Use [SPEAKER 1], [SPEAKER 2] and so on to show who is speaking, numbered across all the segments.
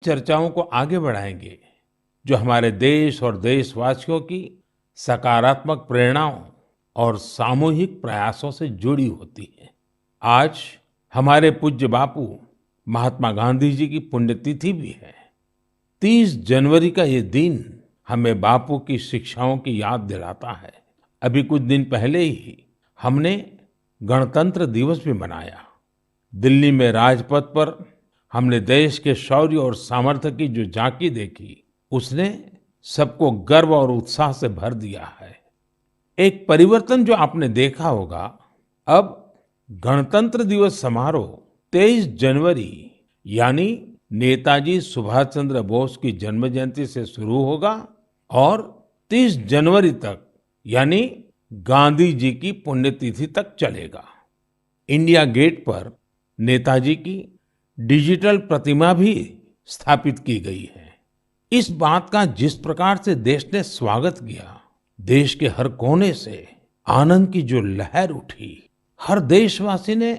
[SPEAKER 1] चर्चाओं को आगे बढ़ाएंगे जो हमारे देश और देशवासियों की सकारात्मक प्रेरणाओं और सामूहिक प्रयासों से जुड़ी होती है। आज हमारे पूज्य बापू महात्मा गांधी जी की पुण्यतिथि भी है। 30 जनवरी का ये दिन हमें बापू की शिक्षाओं की याद दिलाता है। अभी कुछ दिन पहले ही हमने गणतंत्र दिवस भी मनाया। दिल्ली में राजपथ पर हमने देश के शौर्य और सामर्थ्य की जो झांकी देखी, उसने सबको गर्व और उत्साह से भर दिया है। एक परिवर्तन जो आपने देखा होगा, अब गणतंत्र दिवस समारोह 23 जनवरी यानी नेताजी सुभाष चंद्र बोस की जन्म जयंती से शुरू होगा और 30 जनवरी तक यानी गांधी जी की पुण्यतिथि तक चलेगा। इंडिया गेट पर नेताजी की डिजिटल प्रतिमा भी स्थापित की गई है। इस बात का जिस प्रकार से देश ने स्वागत किया, देश के हर कोने से आनंद की जो लहर उठी, हर देशवासी ने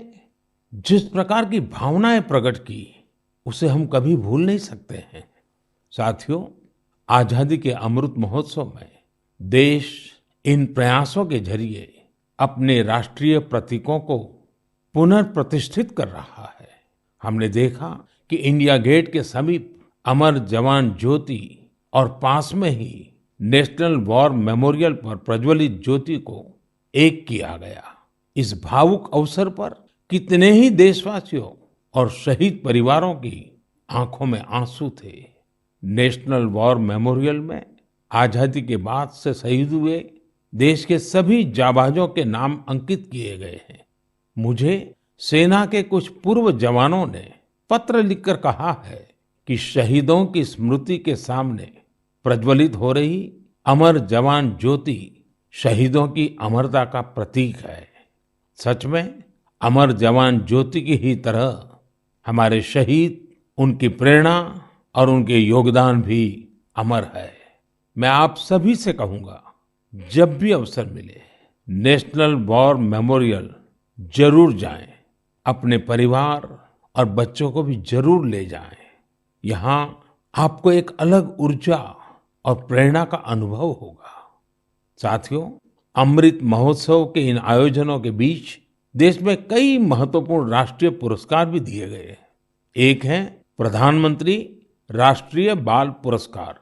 [SPEAKER 1] जिस प्रकार की भावनाएं प्रकट की, उसे हम कभी भूल नहीं सकते हैं। साथियों, आजादी के अमृत महोत्सव में देश इन प्रयासों के जरिए अपने राष्ट्रीय प्रतीकों को पुनर्प्रतिष्ठित कर रहा है। हमने देखा कि इंडिया गेट के समीप अमर जवान ज्योति और पास में ही नेशनल वॉर मेमोरियल पर प्रज्वलित ज्योति को एक किया गया। इस भावुक अवसर पर कितने ही देशवासियों और शहीद परिवारों की आंखों में आंसू थे। नेशनल वॉर मेमोरियल में आजादी के बाद से शहीद हुए देश के सभी जाबाजों के नाम अंकित किए गए हैं। मुझे सेना के कुछ पूर्व जवानों ने पत्र लिखकर कहा है कि शहीदों की स्मृति के सामने प्रज्वलित हो रही अमर जवान ज्योति शहीदों की अमरता का प्रतीक है। सच में अमर जवान ज्योति की ही तरह हमारे शहीद, उनकी प्रेरणा और उनके योगदान भी अमर है। मैं आप सभी से कहूंगा, जब भी अवसर मिले नेशनल वॉर मेमोरियल जरूर जाएं, अपने परिवार और बच्चों को भी जरूर ले जाएं। यहाँ आपको एक अलग ऊर्जा और प्रेरणा का अनुभव होगा। साथियों, अमृत महोत्सव के इन आयोजनों के बीच देश में कई महत्वपूर्ण राष्ट्रीय पुरस्कार भी दिए गए। एक है प्रधानमंत्री राष्ट्रीय बाल पुरस्कार।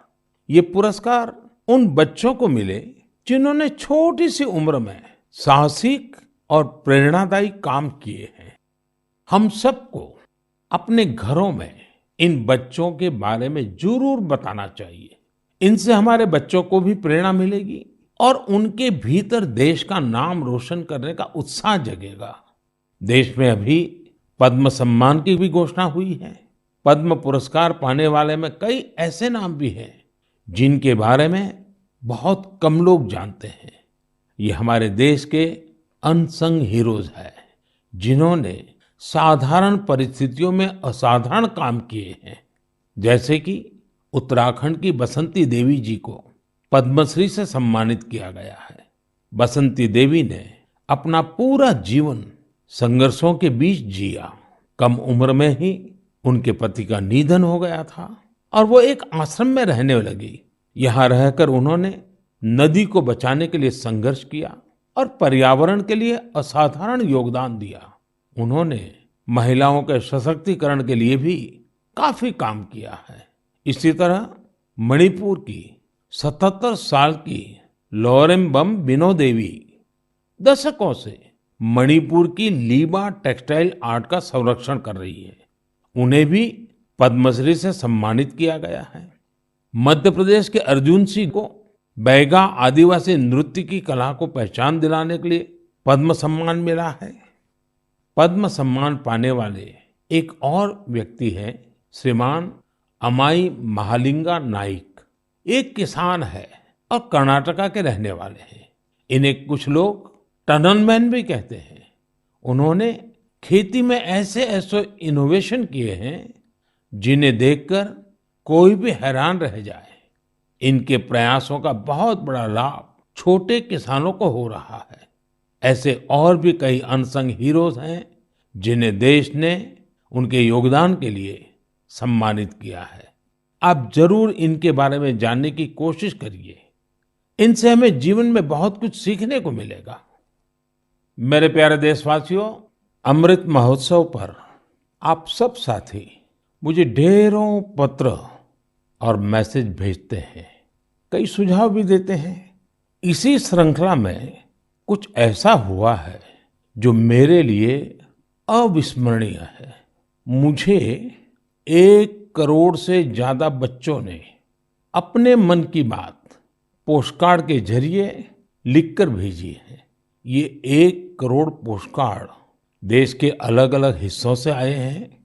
[SPEAKER 1] ये पुरस्कार उन बच्चों को मिले जिन्होंने छोटी सी उम्र में साहसिक और प्रेरणादायी काम किए हैं। हम सबको अपने घरों में इन बच्चों के बारे में जरूर बताना चाहिए। इनसे हमारे बच्चों को भी प्रेरणा मिलेगी और उनके भीतर देश का नाम रोशन करने का उत्साह जगेगा। देश में अभी पद्म सम्मान की भी घोषणा हुई है। पद्म पुरस्कार पाने वाले में कई ऐसे नाम भी हैं जिनके बारे में बहुत कम लोग जानते हैं। ये हमारे देश के अनसंग हीरोज हैं, जिन्होंने साधारण परिस्थितियों में असाधारण काम किए हैं। जैसे कि उत्तराखंड की बसंती देवी जी को पद्मश्री से सम्मानित किया गया है। बसंती देवी ने अपना पूरा जीवन संघर्षों के बीच जिया। कम उम्र में ही उनके पति का निधन हो गया था और वो एक आश्रम में रहने लगी। यहाँ रहकर उन्होंने नदी को बचाने के लिए संघर्ष किया और पर्यावरण के लिए असाधारण योगदान दिया। उन्होंने महिलाओं के सशक्तिकरण के लिए भी काफी काम किया है। इसी तरह मणिपुर की 77 साल की लौरेम्बम बिनो देवी दशकों से मणिपुर की लीबा टेक्सटाइल आर्ट का संरक्षण कर रही है। उन्हें भी पद्मश्री से सम्मानित किया गया है। मध्य प्रदेश के अर्जुन सिंह को बैगा आदिवासी नृत्य की कला को पहचान दिलाने के लिए पद्म सम्मान मिला है। पद्म सम्मान पाने वाले एक और व्यक्ति हैं श्रीमान अमाई महालिंगा नाइक। एक किसान है और कर्नाटका के रहने वाले हैं। इन्हें कुछ लोग टनल मैन भी कहते हैं। उन्होंने खेती में ऐसे ऐसे इनोवेशन किए हैं जिन्हें देखकर कोई भी हैरान रह जाए। इनके प्रयासों का बहुत बड़ा लाभ छोटे किसानों को हो रहा है। ऐसे और भी कई अनसंग हीरोज हैं जिन्हें देश ने उनके योगदान के लिए सम्मानित किया है। आप जरूर इनके बारे में जानने की कोशिश करिए। इनसे हमें जीवन में बहुत कुछ सीखने को मिलेगा। मेरे प्यारे देशवासियों, अमृत महोत्सव पर आप सब साथी मुझे ढेरों पत्र और मैसेज भेजते हैं, कई सुझाव भी देते हैं। इसी श्रृंखला में कुछ ऐसा हुआ है जो मेरे लिए अविस्मरणीय है। मुझे 1 करोड़ से ज्यादा बच्चों ने अपने मन की बात पोस्टकार्ड के जरिए लिखकर भेजी है। ये 1 करोड़ पोस्टकार्ड देश के अलग अलग हिस्सों से आए हैं,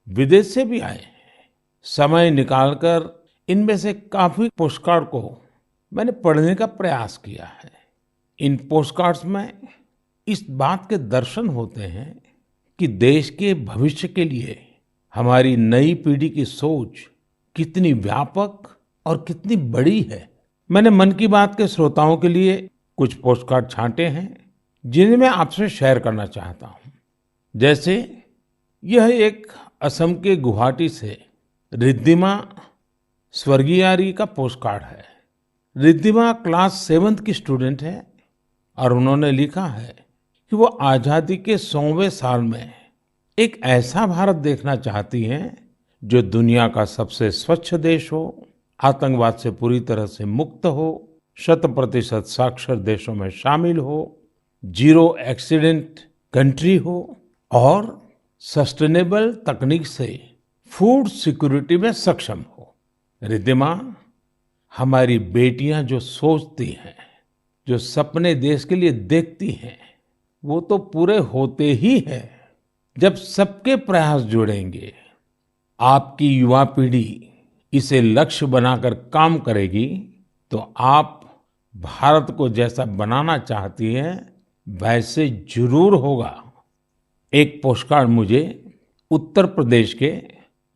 [SPEAKER 1] विदेश से भी आए हैं। समय निकालकर इनमें से काफी पोस्टकार्ड को मैंने पढ़ने का प्रयास किया है। इन पोस्टकार्ड्स में इस बात के दर्शन होते हैं कि देश के भविष्य के लिए हमारी नई पीढ़ी की सोच कितनी व्यापक और कितनी बड़ी है। मैंने मन की बात के श्रोताओं के लिए कुछ पोस्टकार्ड छांटे हैं जिन्हें मैं आपसे शेयर करना चाहता हूं। जैसे यह एक असम के गुवाहाटी से रिद्धिमा स्वर्गियारी का पोस्टकार्ड है। रिद्धिमा क्लास 7th की स्टूडेंट है और उन्होंने लिखा है कि वो आजादी के 100वें साल में एक ऐसा भारत देखना चाहती हैं जो दुनिया का सबसे स्वच्छ देश हो, आतंकवाद से पूरी तरह से मुक्त हो, 100% साक्षर देशों में शामिल हो, जीरो एक्सीडेंट कंट्री हो और सस्टेनेबल तकनीक से फूड सिक्योरिटी में सक्षम हो। रिद्धिमा, हमारी बेटियां जो सोचती हैं, जो सपने देश के लिए देखती हैं, वो तो पूरे होते ही हैं जब सबके प्रयास जुड़ेंगे। आपकी युवा पीढ़ी इसे लक्ष्य बनाकर काम करेगी तो आप भारत को जैसा बनाना चाहती हैं वैसे जरूर होगा। एक पोस्टकार्ड मुझे उत्तर प्रदेश के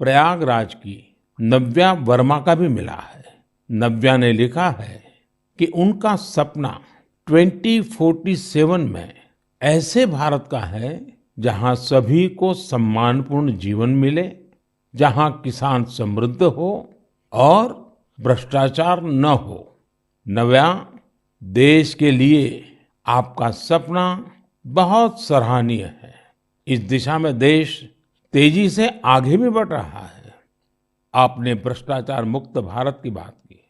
[SPEAKER 1] प्रयागराज की नव्या वर्मा का भी मिला है। नव्या ने लिखा है कि उनका सपना 2047 में ऐसे भारत का है जहां सभी को सम्मानपूर्ण जीवन मिले, जहां किसान समृद्ध हो और भ्रष्टाचार न हो। नव्या, देश के लिए आपका सपना बहुत सराहनीय है। इस दिशा में देश तेजी से आगे भी बढ़ रहा है। आपने भ्रष्टाचार मुक्त भारत की बात की।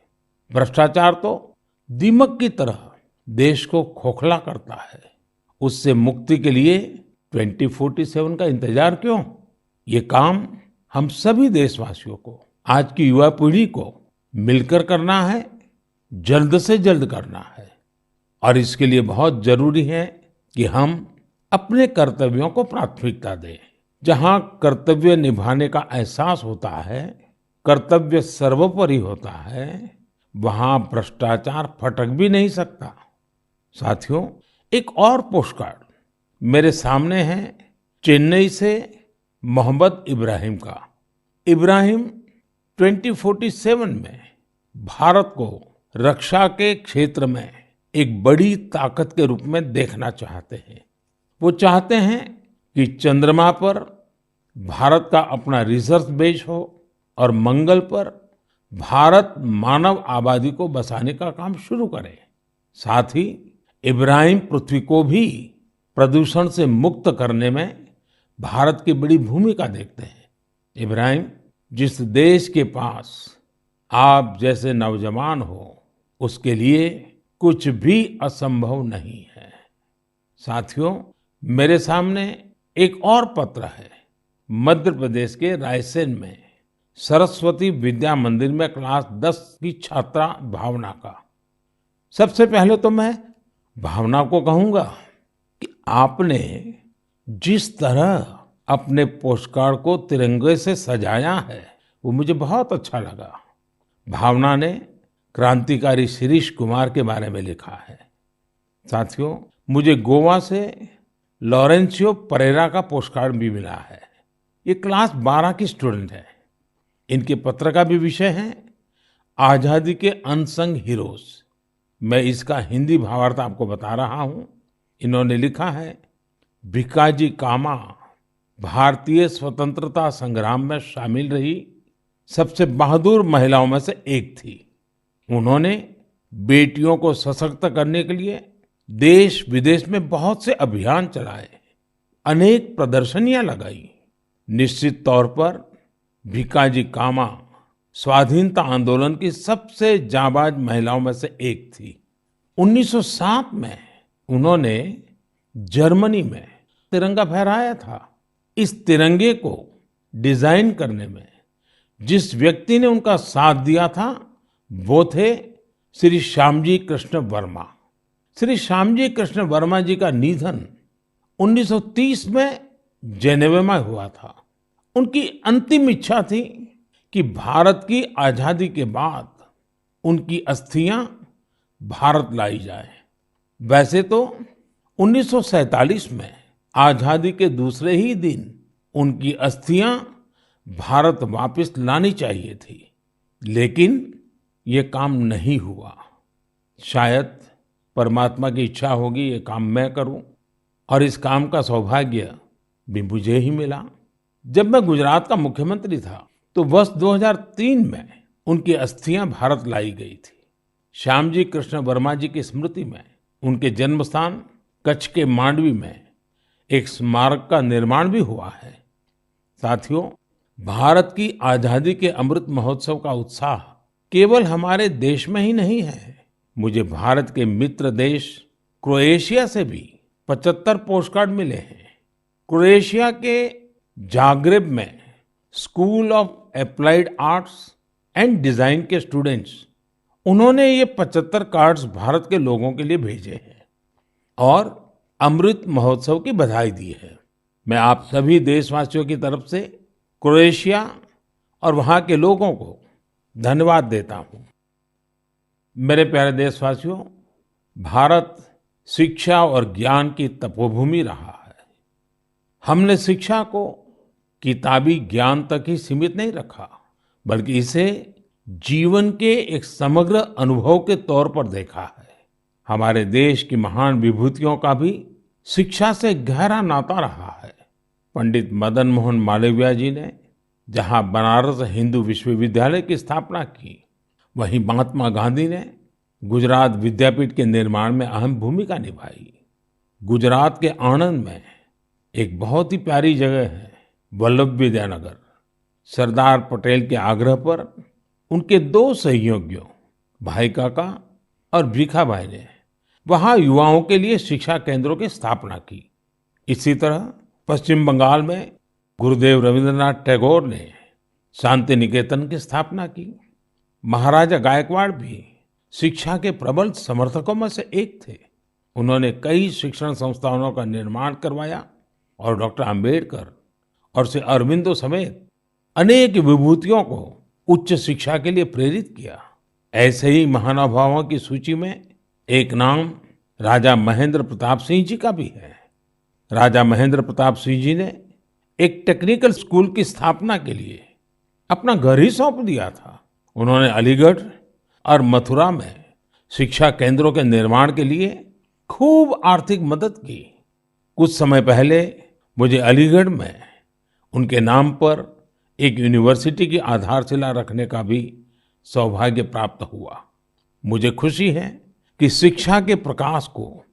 [SPEAKER 1] भ्रष्टाचार तो दीमक की तरह देश को खोखला करता है। उससे मुक्ति के लिए 2047 का इंतजार क्यों? ये काम हम सभी देशवासियों को, आज की युवा पीढ़ी को मिलकर करना है, जल्द से जल्द करना है। और इसके लिए बहुत जरूरी है कि हम अपने कर्तव्यों को प्राथमिकता दें। जहां कर्तव्य निभाने का एहसास होता है, कर्तव्य सर्वोपरि होता है, वहां भ्रष्टाचार फटक भी नहीं सकता। साथियों, एक और पोस्टकार्ड मेरे सामने है चेन्नई से मोहम्मद इब्राहिम का। इब्राहिम 2047 में भारत को रक्षा के क्षेत्र में एक बड़ी ताकत के रूप में देखना चाहते हैं। वो चाहते हैं कि चंद्रमा पर भारत का अपना रिसर्च बेस हो और मंगल पर भारत मानव आबादी को बसाने का काम शुरू करे। साथ ही इब्राहिम पृथ्वी को भी प्रदूषण से मुक्त करने में भारत की बड़ी भूमिका देखते हैं। इब्राहिम, जिस देश के पास आप जैसे नौजवान हो, उसके लिए कुछ भी असंभव नहीं है। साथियों, मेरे सामने एक और पत्र है मध्य प्रदेश के रायसेन में सरस्वती विद्या मंदिर में क्लास 10 की छात्रा भावना का। सबसे पहले तो मैं भावना को कहूंगा कि आपने जिस तरह अपने पोस्टकार्ड को तिरंगे से सजाया है वो मुझे बहुत अच्छा लगा। भावना ने क्रांतिकारी शिरीष कुमार के बारे में लिखा है। साथियों, मुझे गोवा से लॉरेंशियो परेरा का पोस्टकार्ड भी मिला है। ये क्लास 12 की स्टूडेंट है। इनके पत्र का भी विषय है आजादी के अनसंग हीरोज। मैं इसका हिंदी भावार्थ आपको बता रहा हूं। इन्होंने लिखा है, भिकाजी कामा भारतीय स्वतंत्रता संग्राम में शामिल रही सबसे बहादुर महिलाओं में से एक थी। उन्होंने बेटियों को सशक्त करने के लिए देश विदेश में बहुत से अभियान चलाए, अनेक प्रदर्शनियां लगाई। निश्चित तौर पर भीकाजी कामा स्वाधीनता आंदोलन की सबसे जाबाज महिलाओं में से एक थी। 1907 में उन्होंने जर्मनी में तिरंगा फहराया था। इस तिरंगे को डिजाइन करने में जिस व्यक्ति ने उनका साथ दिया था वो थे श्री श्यामजी कृष्ण वर्मा। श्री श्यामजी कृष्ण वर्मा जी का निधन 1930 में जेनेवा में हुआ था। उनकी अंतिम इच्छा थी कि भारत की आजादी के बाद उनकी अस्थियां भारत लाई जाए। वैसे तो 1947 में आजादी के दूसरे ही दिन उनकी अस्थियां भारत वापस लानी चाहिए थी, लेकिन ये काम नहीं हुआ। शायद परमात्मा की इच्छा होगी ये काम मैं करूं, और इस काम का सौभाग्य भी मुझे ही मिला। जब मैं गुजरात का मुख्यमंत्री था तो वर्ष 2003 में उनकी अस्थियां भारत लाई गई थी। श्यामजी कृष्ण वर्मा जी की स्मृति में उनके जन्म स्थान कच्छ के मांडवी में एक स्मारक का निर्माण भी हुआ है। साथियों, भारत की आजादी के अमृत महोत्सव का उत्साह केवल हमारे देश में ही नहीं है। मुझे भारत के मित्र देश क्रोएशिया से भी 75 पोस्टकार्ड मिले हैं। क्रोएशिया के जाग्रेब में school of applied arts and design के स्टूडेंट्स, उन्होंने ये 75 कार्ड्स भारत के लोगों के लिए भेजे हैं और अमृत महोत्सव की बधाई दी है। मैं आप सभी देशवासियों की तरफ से क्रोएशिया और वहां के लोगों को धन्यवाद देता हूं। मेरे प्यारे देशवासियों, भारत शिक्षा और ज्ञान की तपोभूमि रहा है। हमने शिक्षा को किताबी ज्ञान तक ही सीमित नहीं रखा, बल्कि इसे जीवन के एक समग्र अनुभव के तौर पर देखा है। हमारे देश की महान विभूतियों का भी शिक्षा से गहरा नाता रहा है। पंडित मदन मोहन मालवीय जी ने जहां बनारस हिंदू विश्वविद्यालय की स्थापना की, वहीं महात्मा गांधी ने गुजरात विद्यापीठ के निर्माण में अहम भूमिका निभाई। गुजरात के आणंद में एक बहुत ही प्यारी जगह है वल्लभ विद्यानगर। सरदार पटेल के आग्रह पर उनके 2 सहयोगियों भाई काका और भीखा भाई ने वहां युवाओं के लिए शिक्षा केंद्रों की स्थापना की। इसी तरह पश्चिम बंगाल में गुरुदेव रविंद्रनाथ टैगोर ने शांति निकेतन की स्थापना की। महाराजा गायकवाड़ भी शिक्षा के प्रबल समर्थकों में से एक थे। उन्होंने कई शिक्षण संस्थानों का निर्माण करवाया और डॉक्टर अंबेडकर और श्री अरबिंदो समेत अनेक विभूतियों को उच्च शिक्षा के लिए प्रेरित किया। ऐसे ही महानुभावों की सूची में एक नाम राजा महेंद्र प्रताप सिंह जी का भी है। राजा महेंद्र प्रताप सिंह जी ने एक टेक्निकल स्कूल की स्थापना के लिए अपना घर ही सौंप दिया था। उन्होंने अलीगढ़ और मथुरा में शिक्षा केंद्रों के निर्माण के लिए खूब आर्थिक मदद की। कुछ समय पहले मुझे अलीगढ़ में उनके नाम पर एक यूनिवर्सिटी की आधारशिला रखने का भी सौभाग्य प्राप्त हुआ। मुझे खुशी है कि शिक्षा के प्रकाश को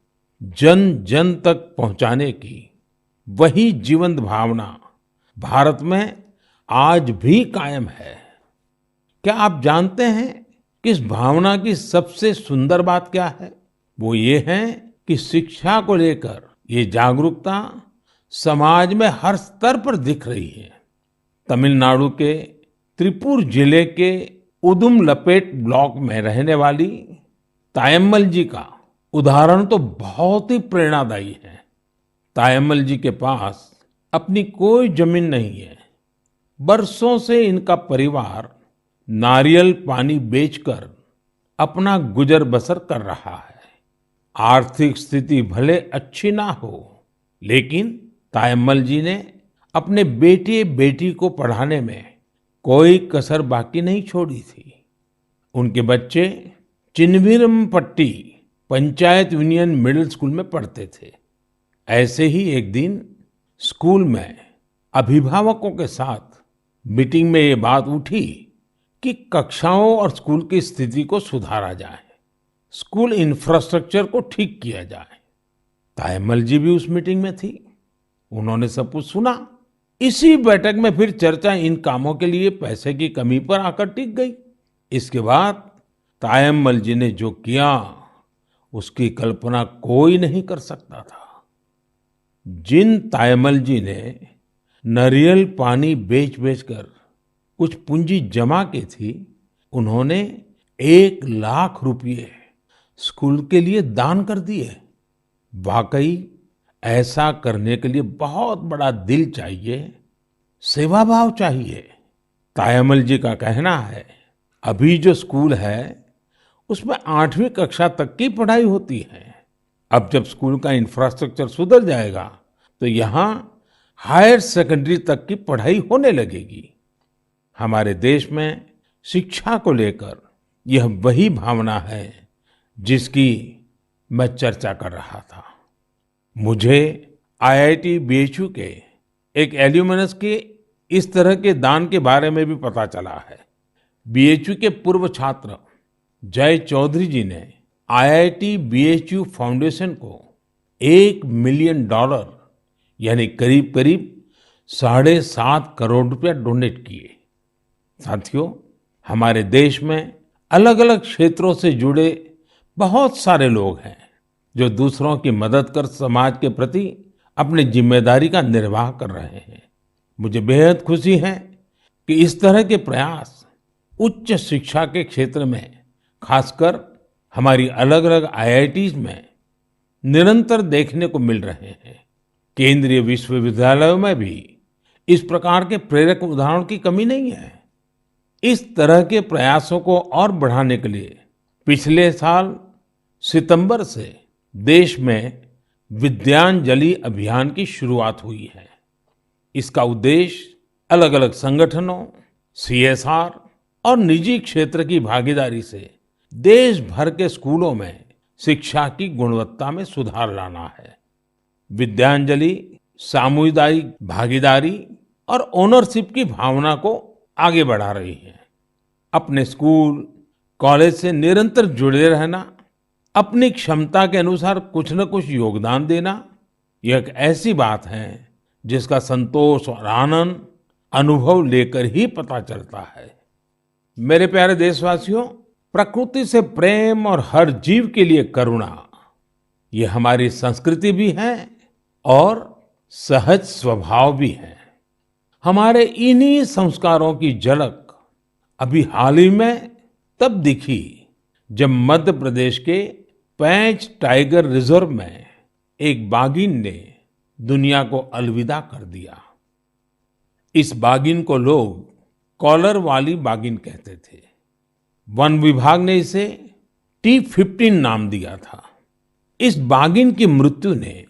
[SPEAKER 1] जन जन तक पहुंचाने की वही जीवंत भावना भारत में आज भी कायम है। क्या आप जानते हैं कि इस भावना की सबसे सुंदर बात क्या है? वो ये है कि शिक्षा को लेकर ये जागरूकता समाज में हर स्तर पर दिख रही है। तमिलनाडु के त्रिपुर जिले के उदुमलपेट ब्लॉक में रहने वाली तायम्मल जी का उदाहरण तो बहुत ही प्रेरणादायी है। तायम्मल जी के पास अपनी कोई जमीन नहीं है। बरसों से इनका परिवार नारियल पानी बेचकर अपना गुजर बसर कर रहा है। आर्थिक स्थिति भले अच्छी ना हो, लेकिन तायम्मल जी ने अपने बेटे बेटी को पढ़ाने में कोई कसर बाकी नहीं छोड़ी थी। उनके बच्चे Chinnaveerampatti panchayat union middle school में पढ़ते थे। ऐसे ही एक दिन स्कूल में अभिभावकों के साथ मीटिंग में ये बात उठी कि कक्षाओं और स्कूल की स्थिति को सुधारा जाए, स्कूल इंफ्रास्ट्रक्चर को ठीक किया जाए। तायम्मल जी भी उस मीटिंग में थी। उन्होंने सब कुछ सुना। इसी बैठक में फिर चर्चा इन कामों के लिए पैसे की कमी पर आकर टिक गई। इसके बाद तायम्मल जी ने जो किया, उसकी कल्पना कोई नहीं कर सकता था। जिन तायम्मल जी ने नारियल पानी बेच-बेच कर कुछ पूंजी जमा की थी, उन्होंने 1 लाख रुपए स्कूल के लिए दान कर दिए। वाकई ऐसा करने के लिए बहुत बड़ा दिल चाहिए, सेवा भाव चाहिए। तायम्मल जी का कहना है, अभी जो स्कूल है उसमें 8वीं कक्षा तक की पढ़ाई होती है। अब जब स्कूल का इंफ्रास्ट्रक्चर सुधर जाएगा तो यहाँ हायर सेकेंडरी तक की पढ़ाई होने लगेगी। हमारे देश में शिक्षा को लेकर यह वही भावना है जिसकी मैं चर्चा कर रहा था। मुझे आईआईटी बीएचयू के एक एल्यूमिनस के इस तरह के दान के बारे में भी पता चला है। बीएचयू के पूर्व छात्र जय चौधरी जी ने आईआईटी बीएचयू फाउंडेशन को $1 मिलियन यानी करीब करीब 7.5 करोड़ रुपया डोनेट किए। साथियों, हमारे देश में अलग अलग क्षेत्रों से जुड़े बहुत सारे लोग हैं जो दूसरों की मदद कर समाज के प्रति अपनी जिम्मेदारी का निर्वाह कर रहे हैं। मुझे बेहद खुशी है कि इस तरह के प्रयास उच्च शिक्षा के क्षेत्र में, खासकर हमारी अलग अलग आईआईटीज में निरंतर देखने को मिल रहे हैं। केंद्रीय विश्वविद्यालयों में भी इस प्रकार के प्रेरक उदाहरणों की कमी नहीं है। इस तरह के प्रयासों को और बढ़ाने के लिए पिछले साल सितंबर से देश में विद्यांजलि अभियान की शुरुआत हुई है। इसका उद्देश्य अलग अलग संगठनों, सीएसआर और निजी क्षेत्र की भागीदारी से देश भर के स्कूलों में शिक्षा की गुणवत्ता में सुधार लाना है। विद्यांजलि सामुदायिक भागीदारी और ओनरशिप की भावना को आगे बढ़ा रही है। अपने स्कूल, कॉलेज से निरंतर जुड़े रहना, अपनी क्षमता के अनुसार कुछ न कुछ योगदान देना, यह एक ऐसी बात है जिसका संतोष और आनंद अनुभव लेकर ही पता चलता है। मेरे प्यारे देशवासियों, प्रकृति से प्रेम और हर जीव के लिए करुणा, ये हमारी संस्कृति भी है और सहज स्वभाव भी है। हमारे इन्हीं संस्कारों की झलक अभी हाल ही में तब दिखी जब मध्य प्रदेश के पेंच टाइगर रिजर्व में एक बाघिन ने दुनिया को अलविदा कर दिया। इस बाघिन को लोग कॉलर वाली बाघिन कहते थे। वन विभाग ने इसे T15 नाम दिया था। इस बाघिन की मृत्यु ने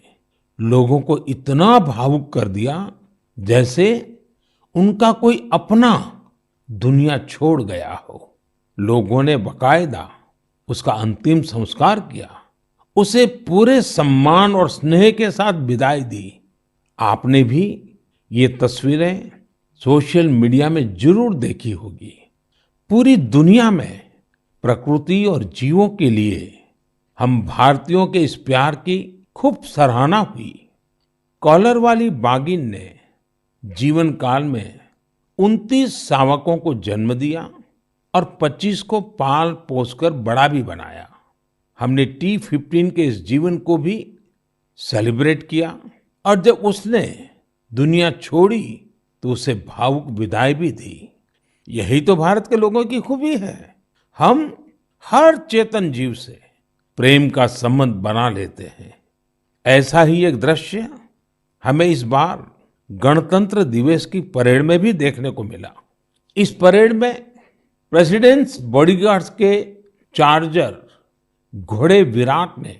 [SPEAKER 1] लोगों को इतना भावुक कर दिया जैसे उनका कोई अपना दुनिया छोड़ गया हो। लोगों ने बाकायदा उसका अंतिम संस्कार किया, उसे पूरे सम्मान और स्नेह के साथ विदाई दी। आपने भी ये तस्वीरें सोशल मीडिया में जरूर देखी होगी। पूरी दुनिया में प्रकृति और जीवों के लिए हम भारतीयों के इस प्यार की खूब सराहना हुई। कॉलर वाली बाघिन ने जीवन काल में 29 शावकों को जन्म दिया और 25 को पाल पोसकर बड़ा भी बनाया। हमने T15 के इस जीवन को भी सेलिब्रेट किया और जब उसने दुनिया छोड़ी तो उसे भावुक विदाई भी दी। यही तो भारत के लोगों की खूबी है। हम हर चेतन जीव से प्रेम का संबंध बना लेते हैं। ऐसा ही एक दृश्य हमें इस बार गणतंत्र दिवस की परेड में भी देखने को मिला। इस परेड में प्रेसिडेंट्स बॉडीगार्ड्स के चार्जर घोड़े विराट ने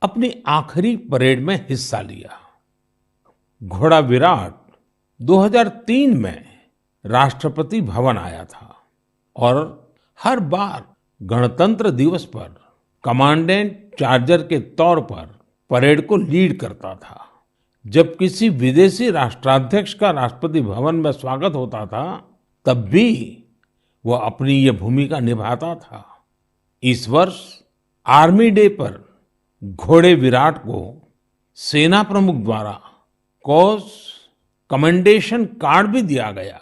[SPEAKER 1] अपनी आखिरी परेड में हिस्सा लिया। घोड़ा विराट 2003 में राष्ट्रपति भवन आया था और हर बार गणतंत्र दिवस पर कमांडेंट चार्जर के तौर पर परेड को लीड करता था। जब किसी विदेशी राष्ट्राध्यक्ष का राष्ट्रपति भवन में स्वागत होता था, तब भी वो अपनी ये भूमिका निभाता था। इस वर्ष आर्मी डे पर घोड़े विराट को सेना प्रमुख द्वारा कॉज कमेंडेशन कार्ड भी दिया गया।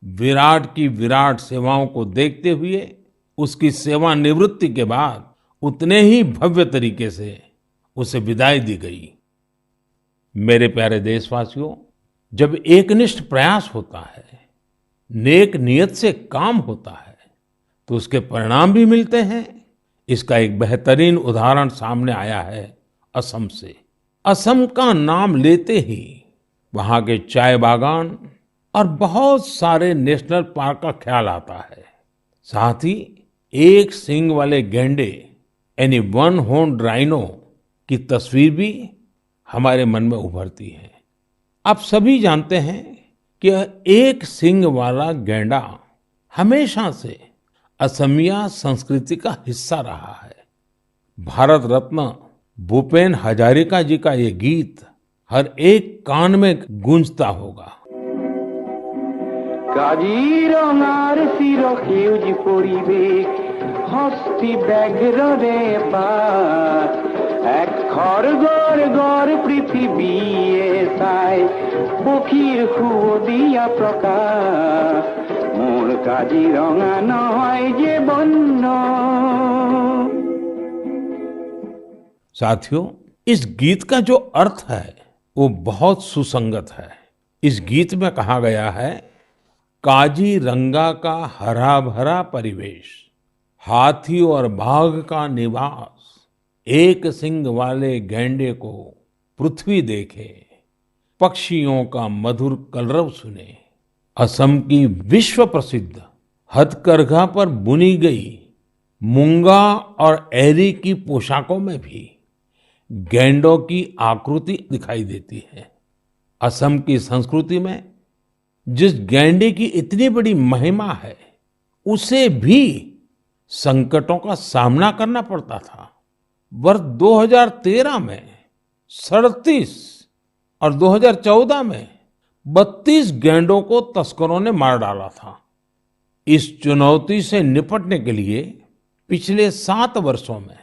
[SPEAKER 1] विराट की विराट सेवाओं को देखते हुए उसकी सेवानिवृत्ति के बाद उतने ही भव्य तरीके से उसे विदाई दी गई। मेरे प्यारे देशवासियों, जब एकनिष्ठ प्रयास होता है, नेक नियत से काम होता है, तो उसके परिणाम भी मिलते हैं। इसका एक बेहतरीन उदाहरण सामने आया है असम से। असम का नाम लेते ही वहां के चाय बागान और बहुत सारे नेशनल पार्क का ख्याल आता है। साथ ही एक सींग वाले गैंडे यानी वन हॉर्न्ड राइनो की तस्वीर भी हमारे मन में उभरती है। आप सभी जानते हैं कि एक सींग वाला गैंडा हमेशा से असमिया संस्कृति का हिस्सा रहा है। भारत रत्न भूपेन हजारिका जी का ये गीत हर एक कान में गूंजता होगा।
[SPEAKER 2] কাজিৰঙাৰ চিৰ সেউজ পৰিৱেশ হস্তি ব্যাঘ্ৰৰে বাস এক খড়গড় গড় পৃথিৱীয়ে চাই পক্ষীৰ সুদিয়া প্ৰকাশ মোৰ কাজিৰঙা নহয় যে বন্য।
[SPEAKER 1] साथियों, इस गीत का जो अर्थ है वो बहुत सुसंगत है। इस गीत में कहा गया है, काजीरंगा का हरा भरा परिवेश, हाथी और बाघ का निवास, एक सींग वाले गैंडे को पृथ्वी देखे, पक्षियों का मधुर कलरव सुने। असम की विश्व प्रसिद्ध हथकरघा पर बुनी गई मूंगा और एरी की पोशाकों में भी गैंडों की आकृति दिखाई देती है। असम की संस्कृति में जिस गैंडे की इतनी बड़ी महिमा है, उसे भी संकटों का सामना करना पड़ता था। वर्ष 2013 में 37 और 2014 में 32 गैंडों को तस्करों ने मार डाला था। इस चुनौती से निपटने के लिए पिछले 7 वर्षों में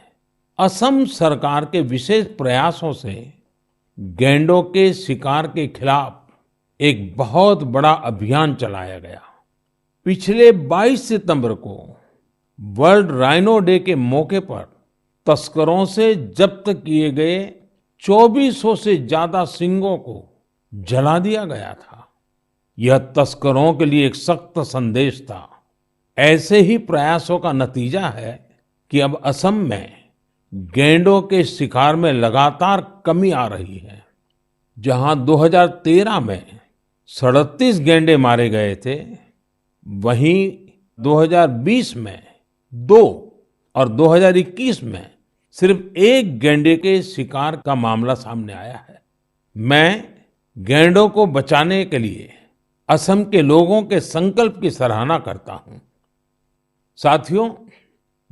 [SPEAKER 1] असम सरकार के विशेष प्रयासों से गैंडों के शिकार के खिलाफ एक बहुत बड़ा अभियान चलाया गया। पिछले 22 सितंबर को वर्ल्ड राइनो डे के मौके पर तस्करों से जब्त किए गए 2400 से ज्यादा सींगों को जला दिया गया था। यह तस्करों के लिए एक सख्त संदेश था। ऐसे ही प्रयासों का नतीजा है कि अब असम में गैंडों के शिकार में लगातार कमी आ रही है। जहां 2013 में 37 गैंडे मारे गए थे, वहीं 2020 में 2 और 2021 में सिर्फ 1 गैंडे के शिकार का मामला सामने आया है। मैं गैंडों को बचाने के लिए असम के लोगों के संकल्प की सराहना करता हूं। साथियों,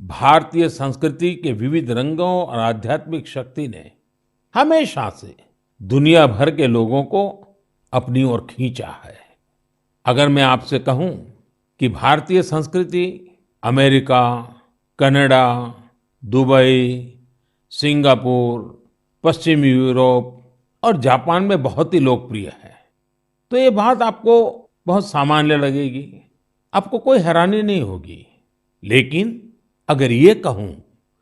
[SPEAKER 1] भारतीय संस्कृति के विविध रंगों और आध्यात्मिक शक्ति ने हमेशा से दुनिया भर के लोगों को अपनी ओर खींचा है। अगर मैं आपसे कहूं कि भारतीय संस्कृति अमेरिका, कनाडा, दुबई, सिंगापुर, पश्चिमी यूरोप और जापान में बहुत ही लोकप्रिय है, तो ये बात आपको बहुत सामान्य लगेगी, आपको कोई हैरानी नहीं होगी। लेकिन अगर ये कहूं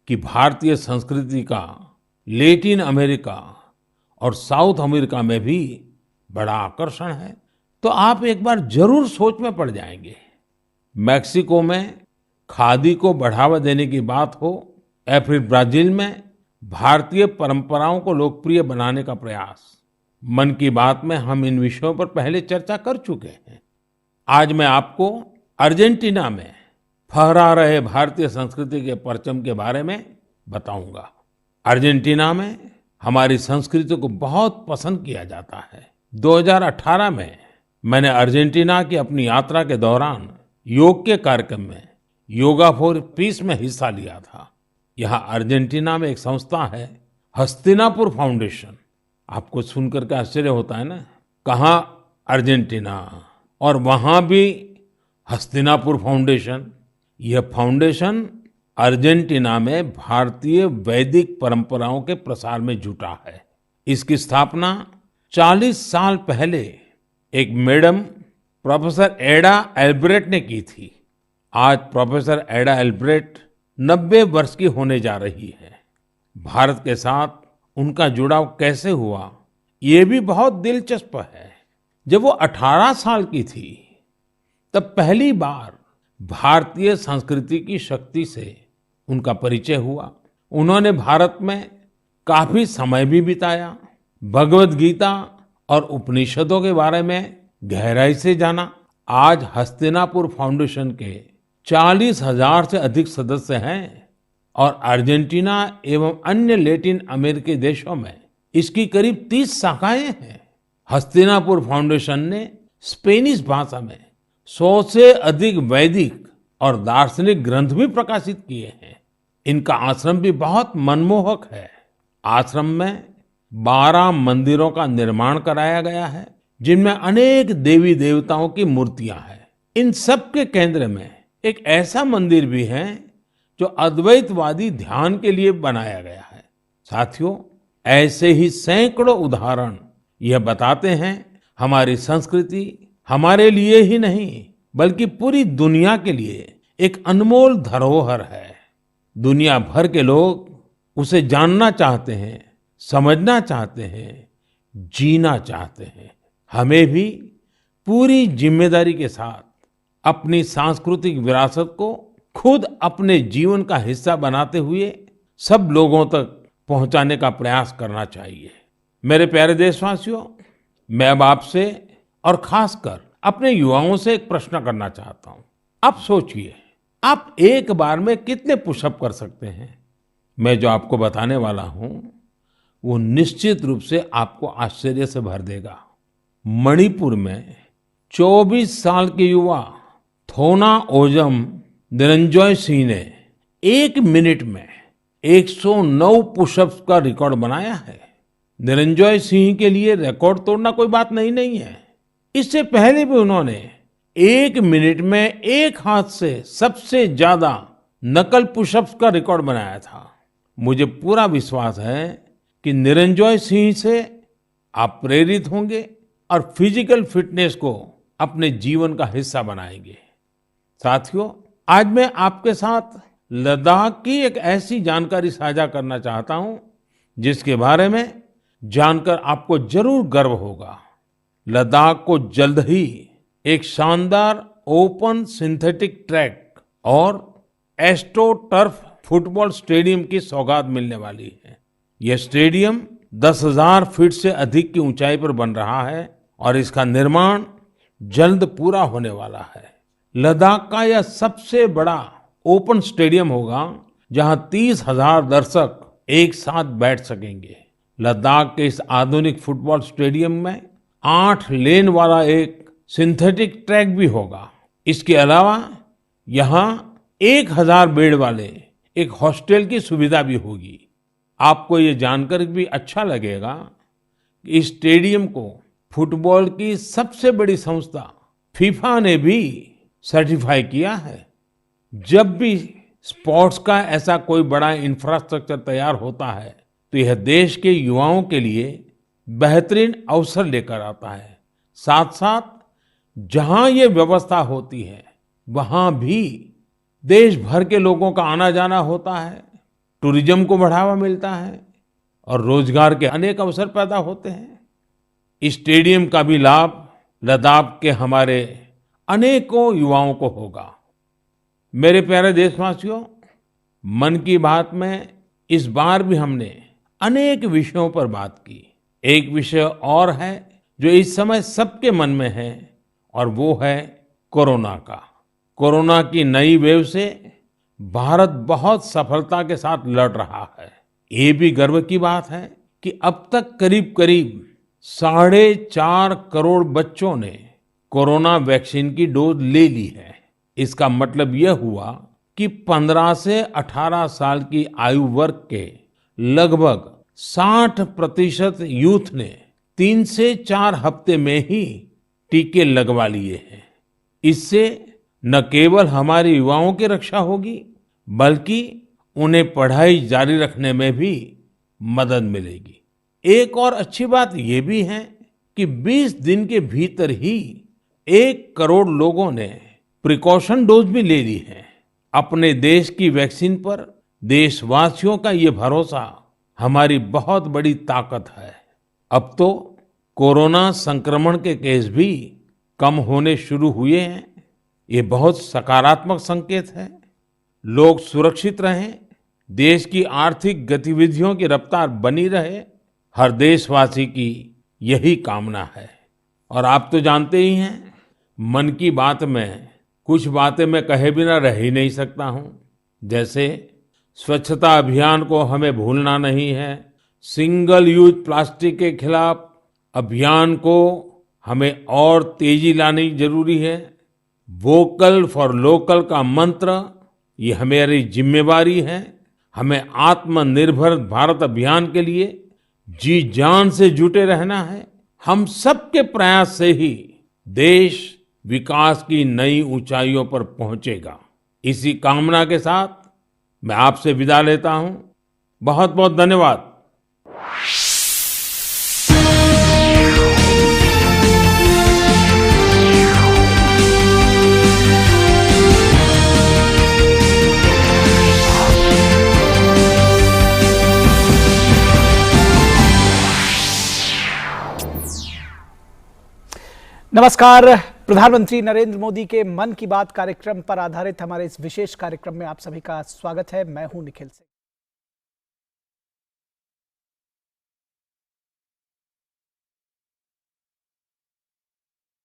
[SPEAKER 1] कि भारतीय संस्कृति का लैटिन अमेरिका और साउथ अमेरिका में भी बड़ा आकर्षण है, तो आप एक बार जरूर सोच में पड़ जाएंगे। मैक्सिको में खादी को बढ़ावा देने की बात हो या फिर ब्राजील में भारतीय परंपराओं को लोकप्रिय बनाने का प्रयास, मन की बात में हम इन विषयों पर पहले चर्चा कर चुके हैं। आज मैं आपको अर्जेंटीना में फहरा रहे भारतीय संस्कृति के परचम के बारे में बताऊंगा। अर्जेंटीना में हमारी संस्कृति को बहुत पसंद किया जाता है। 2018 में मैंने अर्जेंटीना की अपनी यात्रा के दौरान योग के कार्यक्रम में योगा फॉर पीस में हिस्सा लिया था। यहाँ अर्जेंटीना में एक संस्था है, हस्तिनापुर फाउंडेशन। आपको सुनकर के आश्चर्य होता है ना, कहाँ अर्जेंटीना, और वहां भी हस्तिनापुर फाउंडेशन, यह फाउंडेशन अर्जेंटीना में भारतीय वैदिक परंपराओं के प्रसार में जुटा है। इसकी स्थापना 40 साल पहले एक मैडम प्रोफेसर एडा एल्ब्रेट ने की थी। आज प्रोफेसर एडा एल्ब्रेट 90 वर्ष की होने जा रही है। भारत के साथ उनका जुड़ाव कैसे हुआ, ये भी बहुत दिलचस्प है। जब वो 18 साल की थी, तब पहली बार भारतीय संस्कृति की शक्ति से उनका परिचय हुआ। उन्होंने भारत में काफी समय भी बिताया, भगवत गीता और उपनिषदों के बारे में गहराई से जाना। आज हस्तिनापुर फाउंडेशन के 40,000 से अधिक सदस्य हैं और अर्जेंटीना एवं अन्य लैटिन अमेरिकी देशों में इसकी करीब 30 शाखाएं हैं। हस्तिनापुर फाउंडेशन ने स्पेनिश भाषा में 100 से अधिक वैदिक और दार्शनिक ग्रंथ भी प्रकाशित किए हैं। इनका आश्रम भी बहुत मनमोहक है। आश्रम में 12 मंदिरों का निर्माण कराया गया है, जिनमें अनेक देवी देवताओं की मूर्तियां हैं। इन सब के केंद्र में एक ऐसा मंदिर भी है जो अद्वैतवादी ध्यान के लिए बनाया गया है। साथियों, ऐसे ही सैकड़ों उदाहरण यह बताते हैं हमारी संस्कृति हमारे लिए ही नहीं बल्कि पूरी दुनिया के लिए एक अनमोल धरोहर है। दुनिया भर के लोग उसे जानना चाहते हैं, समझना चाहते हैं, जीना चाहते हैं। हमें भी पूरी जिम्मेदारी के साथ अपनी सांस्कृतिक विरासत को खुद अपने जीवन का हिस्सा बनाते हुए सब लोगों तक पहुंचाने का प्रयास करना चाहिए। मेरे प्यारे देशवासियों, मैं अब आपसे और खासकर अपने युवाओं से एक प्रश्न करना चाहता हूं। आप सोचिए, आप एक बार में कितने पुशअप कर सकते हैं? मैं जो आपको बताने वाला हूं वो निश्चित रूप से आपको आश्चर्य से भर देगा। मणिपुर में 24 साल के युवा थोना ओजम निरंजॉय सिंह ने 1 मिनट में 109 पुशअप्स का रिकॉर्ड बनाया है। निरंजॉय सिंह के लिए रिकॉर्ड तोड़ना कोई बात नहीं है। इससे पहले भी उन्होंने 1 मिनट में एक हाथ से सबसे ज्यादा नकल पुशअप्स का रिकॉर्ड बनाया था। मुझे पूरा विश्वास है कि निरंजॉय सिंह से आप प्रेरित होंगे और फिजिकल फिटनेस को अपने जीवन का हिस्सा बनाएंगे। साथियों, आज मैं आपके साथ लद्दाख की एक ऐसी जानकारी साझा करना चाहता हूं जिसके बारे में जानकर आपको जरूर गर्व होगा। लद्दाख को जल्द ही एक शानदार ओपन सिंथेटिक ट्रैक और एस्ट्रो टर्फ फुटबॉल स्टेडियम की सौगात मिलने वाली है। यह स्टेडियम 10,000 फीट से अधिक की ऊंचाई पर बन रहा है और इसका निर्माण जल्द पूरा होने वाला है। लद्दाख का यह सबसे बड़ा ओपन स्टेडियम होगा जहां 30,000 दर्शक एक साथ बैठ सकेंगे। लद्दाख के इस आधुनिक फुटबॉल स्टेडियम में 8 लेन वाला एक सिंथेटिक ट्रैक भी होगा। इसके अलावा यहाँ 1,000 बेड वाले एक हॉस्टल की सुविधा भी होगी। आपको ये जानकर भी अच्छा लगेगा कि इस स्टेडियम को फुटबॉल की सबसे बड़ी संस्था फीफा ने भी सर्टिफाई किया है। जब भी स्पोर्ट्स का ऐसा कोई बड़ा इंफ्रास्ट्रक्चर तैयार होता है तो यह देश के युवाओं के लिए बेहतरीन अवसर लेकर आता है। साथ साथ जहां ये व्यवस्था होती है वहां भी देश भर के लोगों का आना जाना होता है, टूरिज्म को बढ़ावा मिलता है और रोजगार के अनेक अवसर पैदा होते हैं। इस स्टेडियम का भी लाभ लद्दाख के हमारे अनेकों युवाओं को होगा। मेरे प्यारे देशवासियों, मन की बात में इस बार भी हमने अनेक विषयों पर बात की। एक विषय और है जो इस समय सबके मन में है और वो है कोरोना का। कोरोना की नई वेव से भारत बहुत सफलता के साथ लड़ रहा है। ये भी गर्व की बात है कि अब तक करीब करीब 4.5 करोड़ बच्चों ने कोरोना वैक्सीन की डोज ले ली है। इसका मतलब यह हुआ कि 15 से 18 साल की आयु वर्ग के लगभग 60% यूथ ने 3 से 4 हफ्ते में ही टीके लगवा लिए हैं। इससे न केवल हमारे युवाओं की रक्षा होगी, बल्कि उन्हें पढ़ाई जारी रखने में भी मदद मिलेगी। एक और अच्छी बात ये भी है कि 20 दिन के भीतर ही 1 करोड़ लोगों ने प्रिकॉशन डोज भी ले ली है। अपने देश की वैक्सीन पर देशवासियों का ये भरोसा हमारी बहुत बड़ी ताकत है। अब तो कोरोना संक्रमण के केस भी कम होने शुरू हुए हैं। ये बहुत सकारात्मक संकेत है। लोग सुरक्षित रहें, देश की आर्थिक गतिविधियों की रफ्तार बनी रहे, हर देशवासी की यही कामना है। और आप तो जानते ही हैं, मन की बात में कुछ बातें मैं कहे बिना रह ही नहीं सकता हूं। जैसे स्वच्छता अभियान को हमें भूलना नहीं है, सिंगल यूज प्लास्टिक के खिलाफ अभियान को हमें और तेजी लानी जरूरी है। वोकल फॉर लोकल का मंत्र ये हमारी जिम्मेवारी है। हमें आत्मनिर्भर भारत अभियान के लिए जी जान से जुटे रहना है। हम सबके प्रयास से ही देश विकास की नई ऊंचाइयों पर पहुंचेगा। इसी कामना के साथ मैं आपसे विदा लेता हूं। बहुत बहुत धन्यवाद।
[SPEAKER 3] नमस्कार। प्रधानमंत्री नरेंद्र मोदी के मन की बात कार्यक्रम पर आधारित हमारे इस विशेष कार्यक्रम में आप सभी का स्वागत है। मैं हूं निखिल सिंह।